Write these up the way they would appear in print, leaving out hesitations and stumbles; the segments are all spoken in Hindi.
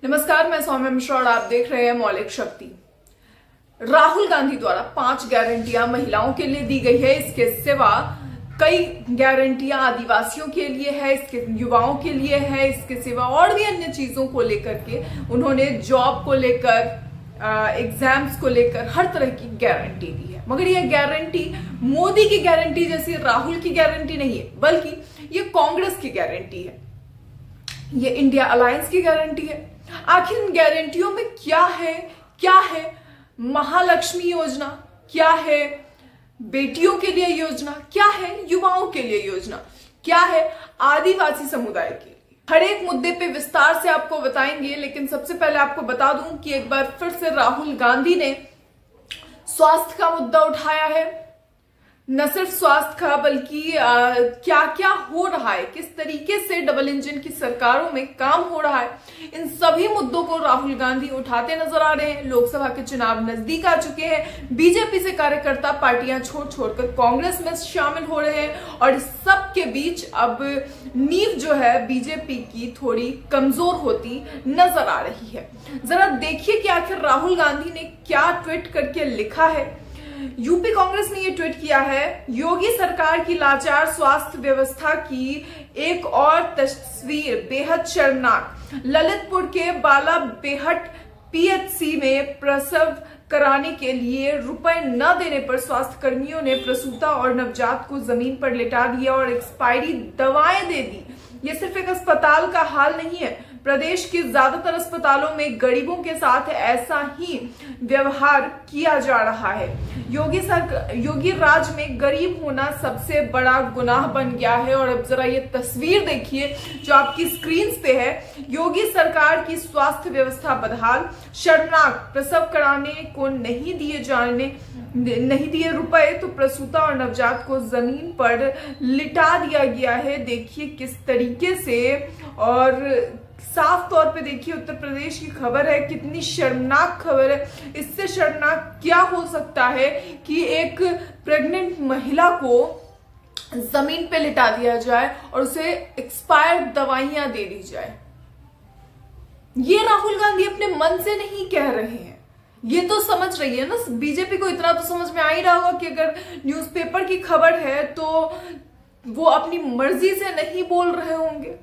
नमस्कार, मैं सौम्या मिश्रा और आप देख रहे हैं मौलिक शक्ति। राहुल गांधी द्वारा 5 गारंटियां महिलाओं के लिए दी गई है। इसके सिवा कई गारंटियां आदिवासियों के लिए है, इसके युवाओं के लिए है, इसके सिवा और भी अन्य चीजों को लेकर के उन्होंने जॉब को लेकर, एग्जाम्स को लेकर हर तरह की गारंटी दी है। मगर यह गारंटी मोदी की गारंटी जैसी राहुल की गारंटी नहीं है, बल्कि ये कांग्रेस की गारंटी है, ये इंडिया अलायंस की गारंटी है। आखिर इन गारंटियों में क्या है महालक्ष्मी योजना, क्या है बेटियों के लिए योजना, क्या है युवाओं के लिए योजना, क्या है आदिवासी समुदाय के लिए। हर एक मुद्दे पे विस्तार से आपको बताएंगे, लेकिन सबसे पहले आपको बता दूं कि एक बार फिर से राहुल गांधी ने स्वास्थ्य का मुद्दा उठाया है। न सिर्फ स्वास्थ्य का, बल्कि क्या क्या हो रहा है, किस तरीके से डबल इंजन की सरकारों में काम हो रहा है, इन सभी मुद्दों को राहुल गांधी उठाते नजर आ रहे हैं। लोकसभा के चुनाव नजदीक आ चुके हैं, बीजेपी से कार्यकर्ता पार्टियां छोड़कर कांग्रेस में शामिल हो रहे हैं और इस सब के बीच अब नींव जो है बीजेपी की थोड़ी कमजोर होती नजर आ रही है। जरा देखिए कि आखिर राहुल गांधी ने क्या ट्वीट करके लिखा है। यूपी कांग्रेस ने यह ट्वीट किया है, योगी सरकार की लाचार स्वास्थ्य व्यवस्था की एक और तस्वीर बेहद शर्मनाक। ललितपुर के बाला बेहट पीएचसी में प्रसव कराने के लिए रुपए न देने पर स्वास्थ्य कर्मियों ने प्रसूता और नवजात को जमीन पर लिटा दिया और एक्सपायरी दवाएं दे दी। ये सिर्फ एक अस्पताल का हाल नहीं है, प्रदेश के ज्यादातर अस्पतालों में गरीबों के साथ ऐसा ही व्यवहार किया जा रहा है। योगी राज में गरीब होना सबसे बड़ा गुनाह बन गया है। और अब जरा ये तस्वीर देखिए जो आपकी स्क्रीन पे है। योगी सरकार की स्वास्थ्य व्यवस्था बदहाल, शर्मनाक, प्रसव कराने को नहीं दिए रुपए तो प्रसूता और नवजात को जमीन पर लिटा दिया गया है। देखिए किस तरीके से, और साफ तौर पे देखिए उत्तर प्रदेश की खबर है, कितनी शर्मनाक खबर है। इससे शर्मनाक क्या हो सकता है कि एक प्रेग्नेंट महिला को जमीन पे लिटा दिया जाए और उसे एक्सपायर्ड दवाइयां दे दी जाए। ये राहुल गांधी अपने मन से नहीं कह रहे हैं, ये तो समझ रही है ना बीजेपी को। इतना तो समझ में आ ही रहा होगा कि अगर न्यूज़पेपर की खबर है तो वो अपनी मर्जी से नहीं बोल रहे होंगे।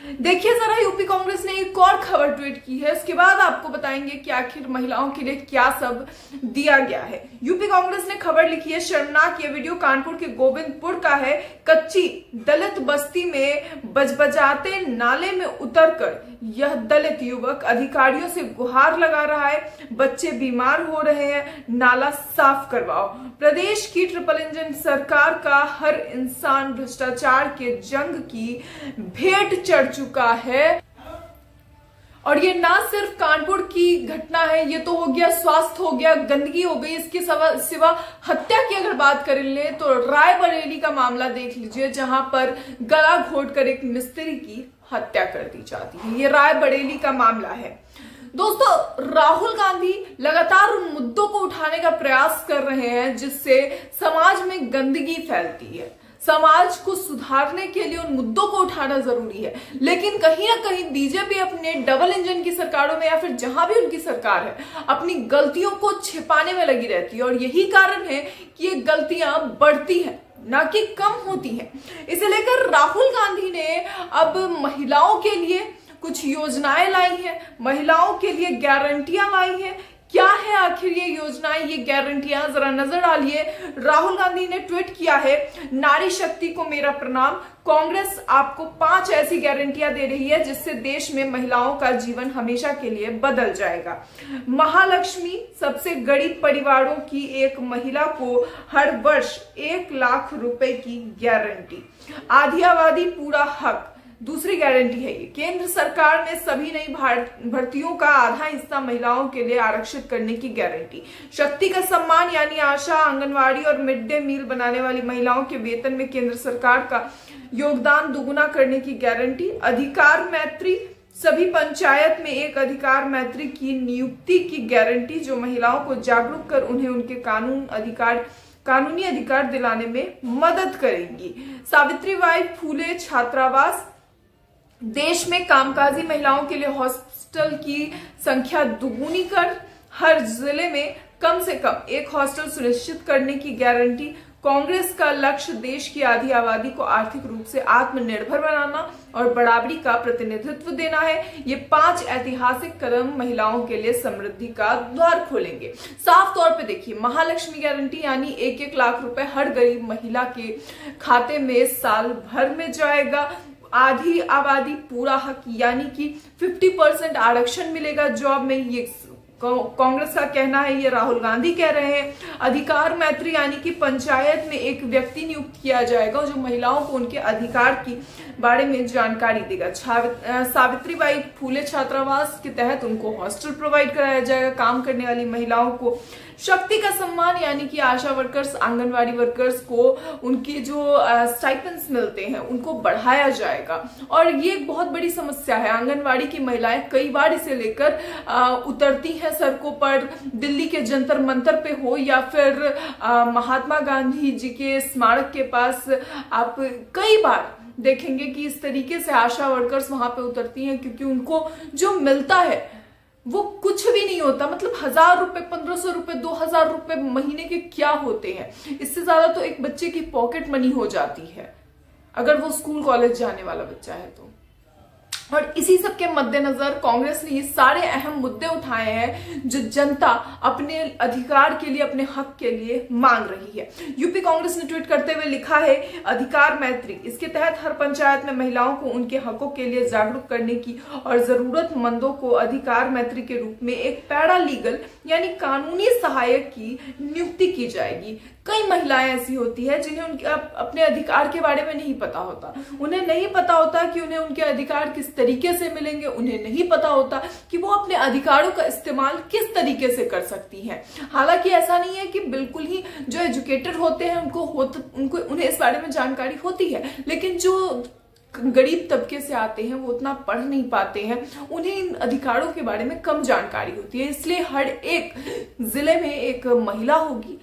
देखिए जरा, यूपी कांग्रेस ने एक और खबर ट्वीट की है, उसके बाद आपको बताएंगे कि आखिर महिलाओं के लिए क्या सब दिया गया है। यूपी कांग्रेस ने खबर लिखी है, शर्मनाक। ये वीडियो कानपुर के गोविंदपुर का है। कच्ची दलित बस्ती में बजबजाते नाले में उतरकर यह दलित युवक अधिकारियों से गुहार लगा रहा है, बच्चे बीमार हो रहे हैं, नाला साफ करवाओ। प्रदेश की ट्रिपल इंजन सरकार का हर इंसान भ्रष्टाचार के जंग की भेंट चढ़ चुका है। और ये ना सिर्फ कानपुर की घटना है, ये तो हो गया स्वास्थ्य, हो गया गंदगी, हो गई। इसके सिवा हत्या की अगर बात कर ले तो रायबरेली का मामला देख लीजिए, जहां पर गला घोटकर एक मिस्त्री की हत्या कर दी जाती है। ये रायबरेली का मामला है। दोस्तों, राहुल गांधी लगातार उन मुद्दों को उठाने का प्रयास कर रहे हैं जिससे समाज में गंदगी फैलती है। समाज को सुधारने के लिए उन मुद्दों को उठाना जरूरी है, लेकिन कहीं ना कहीं बीजेपी अपने डबल इंजन की सरकारों में या फिर जहां भी उनकी सरकार है, अपनी गलतियों को छिपाने में लगी रहती है। और यही कारण है कि ये गलतियां बढ़ती हैं, ना कि कम होती हैं। इसे लेकर राहुल गांधी ने अब महिलाओं के लिए कुछ योजनाएं लाई हैं, महिलाओं के लिए गारंटियां लाई हैं। क्या है आखिर ये योजनाएं, ये गारंटियां, जरा नजर डालिए। राहुल गांधी ने ट्वीट किया है, नारी शक्ति को मेरा प्रणाम। कांग्रेस आपको 5 ऐसी गारंटियां दे रही है जिससे देश में महिलाओं का जीवन हमेशा के लिए बदल जाएगा। महालक्ष्मी, सबसे गरीब परिवारों की एक महिला को हर वर्ष 1 लाख रुपए की गारंटी। आधी आबादी पूरा हक, दूसरी गारंटी है ये। केंद्र सरकार ने सभी नई भर्तियों का आधा हिस्सा महिलाओं के लिए आरक्षित करने की गारंटी। शक्ति का सम्मान, यानी आशा, आंगनवाड़ी और मिड डे मील बनाने वाली महिलाओं के वेतन में केंद्र सरकार का योगदान दोगुना करने की गारंटी। अधिकार मैत्री, सभी पंचायत में एक अधिकार मैत्री की नियुक्ति की गारंटी, जो महिलाओं को जागरूक कर उन्हें उनके कानूनी अधिकार दिलाने में मदद करेंगी। सावित्रीबाई फूले छात्रावास, देश में कामकाजी महिलाओं के लिए हॉस्टल की संख्या दुगुनी कर हर जिले में कम से कम एक हॉस्टल सुनिश्चित करने की गारंटी। कांग्रेस का लक्ष्य देश की आधी आबादी को आर्थिक रूप से आत्मनिर्भर बनाना और बराबरी का प्रतिनिधित्व देना है। ये 5 ऐतिहासिक कदम महिलाओं के लिए समृद्धि का द्वार खोलेंगे। साफ तौर पे देखिए, महालक्ष्मी गारंटी यानी 1-1 लाख रुपए हर गरीब महिला के खाते में साल भर में जाएगा। आधी आबादी पूरा हक यानी कि 50% आरक्षण मिलेगा जॉब में, ये कांग्रेस का कहना है, ये राहुल गांधी कह रहे हैं। अधिकार मैत्री यानी कि पंचायत में एक व्यक्ति नियुक्त किया जाएगा जो महिलाओं को उनके अधिकार की बारे में जानकारी देगा। सावित्रीबाई फूले छात्रावास के तहत उनको हॉस्टल प्रोवाइड कराया जाएगा। काम करने वाली महिलाओं को शक्ति का सम्मान यानी कि आशा वर्कर्स, आंगनवाड़ी वर्कर्स को उनकी जो स्टाइपेंड्स मिलते हैं उनको बढ़ाया जाएगा। और ये एक बहुत बड़ी समस्या है, आंगनवाड़ी की महिलाएं कई बार इसे लेकर उतरती हैं सड़कों पर, दिल्ली के जंतर मंतर पे हो या फिर महात्मा गांधी जी के स्मारक के पास आप कई बार देखेंगे कि इस तरीके से आशा वर्कर्स वहां पे उतरती हैं, क्योंकि उनको जो मिलता है वो कुछ भी नहीं होता। मतलब 1000 रुपए, 1500 रुपए, 2000 रुपए महीने के क्या होते हैं? इससे ज्यादा तो एक बच्चे की पॉकेट मनी हो जाती है अगर वो स्कूल कॉलेज जाने वाला बच्चा है तो। और इसी सब के मद्देनजर कांग्रेस ने ये सारे अहम मुद्दे उठाए हैं जो जनता अपने अधिकार के लिए, अपने हक के लिए मांग रही है। यूपी कांग्रेस ने ट्वीट करते हुए लिखा है, अधिकार मैत्री, इसके तहत हर पंचायत में महिलाओं को उनके हकों के लिए जागरूक करने की और जरूरतमंदों को अधिकार मैत्री के रूप में एक पैरा लीगल यानी कानूनी सहायक की नियुक्ति की जाएगी। कई महिलाएं ऐसी होती है जिन्हें उनके अपने अधिकार के बारे में नहीं पता होता। उन्हें नहीं पता होता कि उन्हें उनके अधिकार किस तरीके से मिलेंगे, उन्हें नहीं पता होता कि वो अपने अधिकारों का इस्तेमाल किस तरीके से कर सकती हैं। हालांकि ऐसा नहीं है कि बिल्कुल ही जो एजुकेटेड होते हैं उन्हें इस बारे में जानकारी होती है, लेकिन जो गरीब तबके से आते हैं वो उतना पढ़ नहीं पाते हैं, उन्हें इन अधिकारों के बारे में कम जानकारी होती है। इसलिए हर एक जिले में एक महिला होगी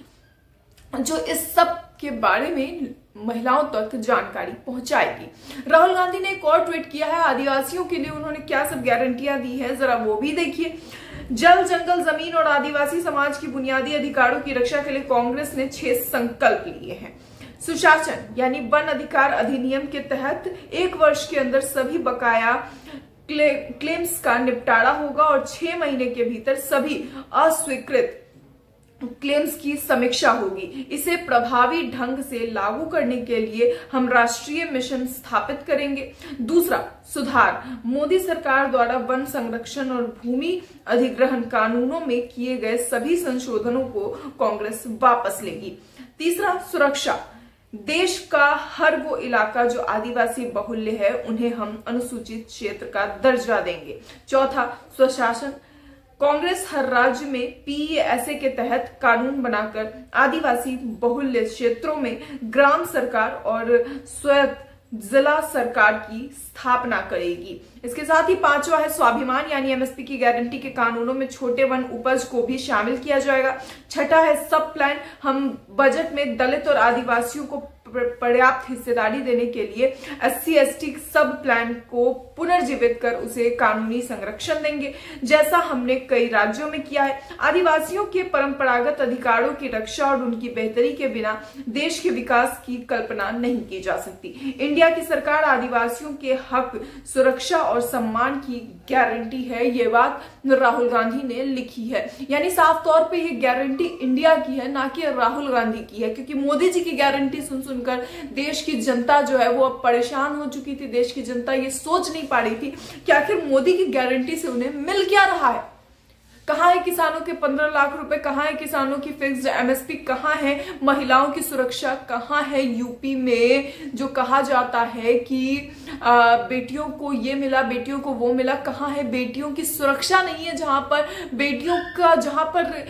जो इस सब के बारे में महिलाओं तक जानकारी पहुंचाएगी। राहुल गांधी ने एक और ट्वीट किया है, आदिवासियों के लिए उन्होंने क्या सब गारंटियां दी है जरा वो भी देखिए। जल, जंगल, जमीन और आदिवासी समाज की बुनियादी अधिकारों की रक्षा के लिए कांग्रेस ने 6 संकल्प लिए हैं। सुशासन यानी वन अधिकार अधिनियम के तहत 1 वर्ष के अंदर सभी बकाया क्लेम्स का निपटारा होगा और 6 महीने के भीतर सभी अस्वीकृत क्लेम्स की समीक्षा होगी। इसे प्रभावी ढंग से लागू करने के लिए हम राष्ट्रीय मिशन स्थापित करेंगे। दूसरा, सुधार, मोदी सरकार द्वारा वन संरक्षण और भूमि अधिग्रहण कानूनों में किए गए सभी संशोधनों को कांग्रेस वापस लेगी। तीसरा, सुरक्षा, देश का हर वो इलाका जो आदिवासी बहुल्य है उन्हें हम अनुसूचित क्षेत्र का दर्जा देंगे। चौथा, स्वशासन, कांग्रेस हर राज्य में पीएसए के तहत कानून बनाकर आदिवासी बहुल्य क्षेत्रों में ग्राम सरकार और स्वायत्त जिला सरकार की स्थापना करेगी। इसके साथ ही 5वां है स्वाभिमान यानी एमएसपी की गारंटी के कानूनों में छोटे वन उपज को भी शामिल किया जाएगा। छठा है सब प्लान, हम बजट में दलित और आदिवासियों को पर्याप्त हिस्सेदारी देने के लिए SC/ST सब प्लान को पुनर्जीवित कर उसे कानूनी संरक्षण देंगे, जैसा हमने कई राज्यों में किया है। आदिवासियों के परंपरागत अधिकारों की रक्षा और उनकी बेहतरी के बिना देश के विकास की कल्पना नहीं की जा सकती। इंडिया की सरकार आदिवासियों के हक, सुरक्षा और सम्मान की गारंटी है, ये बात राहुल गांधी ने लिखी है। यानी साफ तौर पे ये गारंटी इंडिया की है, ना कि राहुल गांधी की है, क्योंकि मोदी जी की गारंटी सुन सुनकर देश की जनता जो है वो अब परेशान हो चुकी थी। देश की जनता ये सोच नहीं पा रही थी कि आखिर मोदी की गारंटी से उन्हें मिल क्या रहा है। कहां है किसानों के 15 लाख रुपए, कहां है किसानों की फिक्स्ड एमएसपी, कहां है महिलाओं की सुरक्षा, कहां है यूपी में जो कहा जाता है कि बेटियों को ये मिला, बेटियों को वो मिला, कहां है बेटियों की सुरक्षा नहीं है, जहां पर बेटियों का जहां पर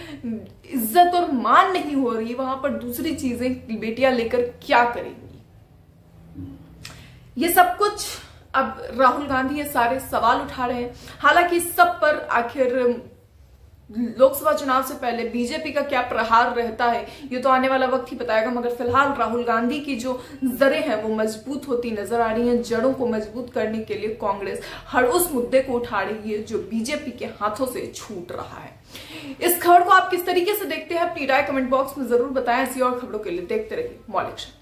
इज्जत और मान नहीं हो रही वहां पर दूसरी चीजें बेटियां लेकर क्या करेंगी। ये सब कुछ अब राहुल गांधी ये सारे सवाल उठा रहे हैं। हालांकि इस सब पर आखिर लोकसभा चुनाव से पहले बीजेपी का क्या प्रहार रहता है ये तो आने वाला वक्त ही बताएगा। मगर फिलहाल राहुल गांधी की जो जड़ें हैं वो मजबूत होती नजर आ रही हैं। जड़ों को मजबूत करने के लिए कांग्रेस हर उस मुद्दे को उठा रही है जो बीजेपी के हाथों से छूट रहा है। इस खबर को आप किस तरीके से देखते हैं अपनी राय कमेंट बॉक्स में जरूर बताएं। ऐसी और खबरों के लिए देखते रहिए मौलिक शक्ति।